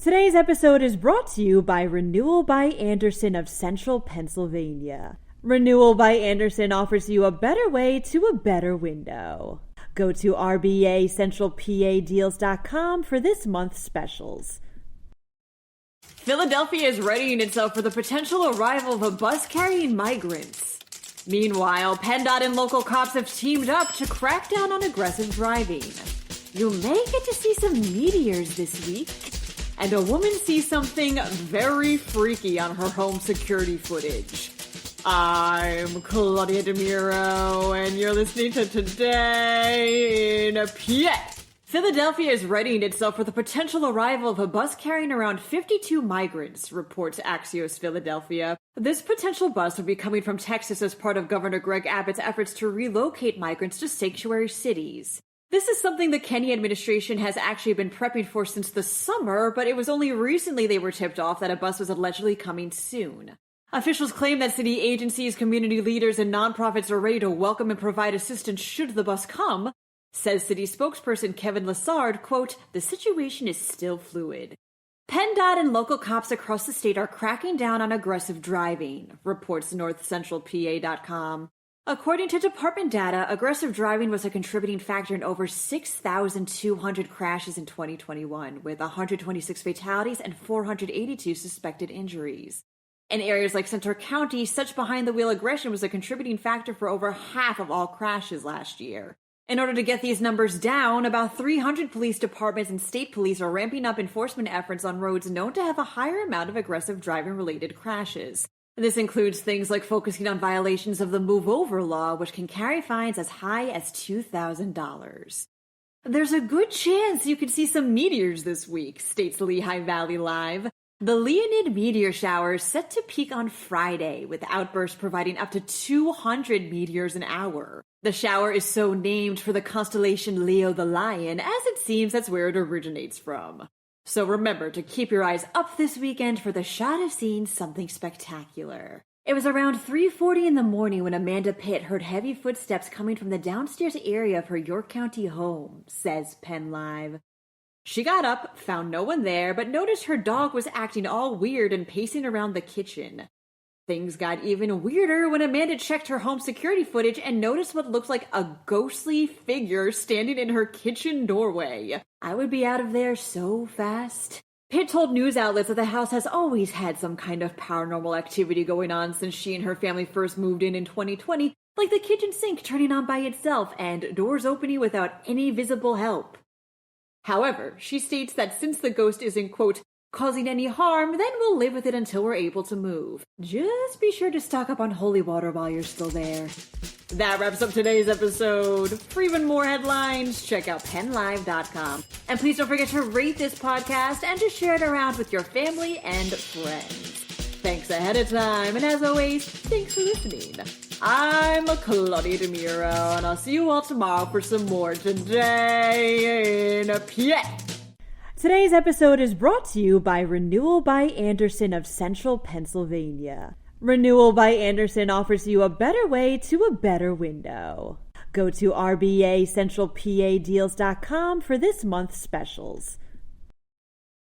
Today's episode is brought to you by Renewal by Andersen of Central Pennsylvania. Renewal by Andersen offers you a better way to a better window. Go to RBACentralPADeals.com for this month's specials. Philadelphia is readying itself for the potential arrival of a bus carrying migrants. Meanwhile, PennDOT and local cops have teamed up to crack down on aggressive driving. You may get to see some meteors this week. And a woman sees something very freaky on her home security footage. I'm Claudia Dimuro, and you're listening to Today in PA. Philadelphia is readying itself for the potential arrival of a bus carrying around 52 migrants, reports Axios Philadelphia. This potential bus would be coming from Texas as part of Governor Greg Abbott's efforts to relocate migrants to sanctuary cities. This is something the Kenney administration has actually been prepping for since the summer, but it was only recently they were tipped off that a bus was allegedly coming soon. Officials claim that city agencies, community leaders, and nonprofits are ready to welcome and provide assistance should the bus come. Says city spokesperson Kevin Lassard, quote, "The situation is still fluid." PennDOT and local cops across the state are cracking down on aggressive driving, reports NorthCentralPA.com. According to department data, aggressive driving was a contributing factor in over 6,200 crashes in 2021, with 126 fatalities and 482 suspected injuries. In areas like Center County, such behind-the-wheel aggression was a contributing factor for over half of all crashes last year. In order to get these numbers down, about 300 police departments and state police are ramping up enforcement efforts on roads known to have a higher amount of aggressive driving-related crashes. This includes things like focusing on violations of the Move Over law, which can carry fines as high as $2,000. There's a good chance you could see some meteors this week, states Lehigh Valley Live. The Leonid meteor shower is set to peak on Friday, with outbursts providing up to 200 meteors an hour. The shower is so named for the constellation Leo the Lion, as it seems that's where it originates from. So remember to keep your eyes up this weekend for the shot of seeing something spectacular. It was around 3:40 in the morning when Amanda Pitt heard heavy footsteps coming from the downstairs area of her York County home, says PennLive. She got up, found no one there, but noticed her dog was acting all weird and pacing around the kitchen. Things got even weirder when Amanda checked her home security footage and noticed what looked like a ghostly figure standing in her kitchen doorway. "I would be out of there so fast." Pitt told news outlets that the house has always had some kind of paranormal activity going on since she and her family first moved in 2020, like the kitchen sink turning on by itself and doors opening without any visible help. However, she states that since the ghost isn't, quote, causing any harm, then we'll live with it until we're able to move. Just be sure to stock up on holy water while you're still there. That wraps up today's episode. For even more headlines, check out PennLive.com. And please don't forget to rate this podcast and to share it around with your family and friends. Thanks ahead of time, and as always, thanks for listening. I'm Claudia Dimuro, and I'll see you all tomorrow for some more Today in PA. Today's episode is brought to you by Renewal by Andersen of Central Pennsylvania. Renewal by Andersen offers you a better way to a better window. Go to RBACentralPADeals.com for this month's specials.